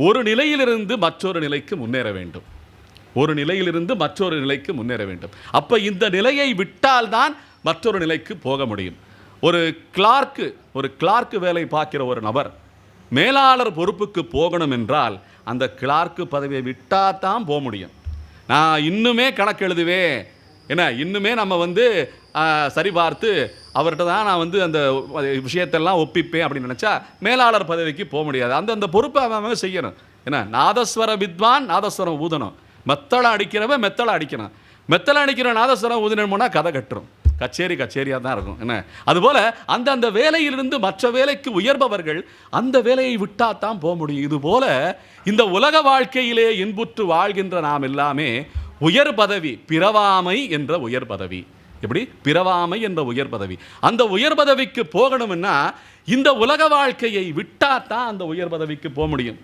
ஒரு நிலையிலிருந்து மற்றொரு நிலைக்கு முன்னேற வேண்டும். ஒரு நிலையிலிருந்து மற்றொரு நிலைக்கு முன்னேற வேண்டும். அப்ப இந்த நிலையை விட்டால்தான் மற்றொரு நிலைக்கு போக முடியும். ஒரு கிளார்க்கு வேலை பார்க்கிற ஒரு நபர் மேலாளர் பொறுப்புக்கு போகணும் என்றால் அந்த கிளார்க்கு பதவியை விட்டா தான் போக முடியும். நான் இன்னுமே கணக்கு எழுதுவேன், என்ன இன்னுமே நம்ம சரி பார்த்து அவர்கிட்ட தான் நான் அந்த விஷயத்தெல்லாம் ஒப்பிப்பேன் அப்படின்னு நினச்சா மேலாளர் பதவிக்கு போக முடியாது. அந்த பொறுப்பை அவன் செய்யணும். என்ன, நாதஸ்வர வித்வான் நாதஸ்வரம் ஊதணும், மெத்தளை அடிக்கிறவன் மெத்தளை அடிக்கணும். மெத்தளை அடிக்கிற நாதஸ்வரம் ஊதினு போனால் கதை கட்டுரும், கச்சேரியாக தான் இருக்கும். என்ன, அதுபோல் அந்த வேலையிலிருந்து மற்ற வேலைக்கு உயர்பவர்கள் அந்த வேலையை விட்டால் தான் போக முடியும். இதுபோல இந்த உலக வாழ்க்கையிலே இன்புற்று வாழ்கின்ற நாம் எல்லாமே உயர் பதவி, பிறவாமை என்ற உயர் பதவி. எப்படி? பிறவாமை என்ற உயர் பதவி. அந்த உயர் பதவிக்கு போகணும்னா இந்த உலக வாழ்க்கையை விட்டால் தான் அந்த உயர் பதவிக்கு போக முடியும்.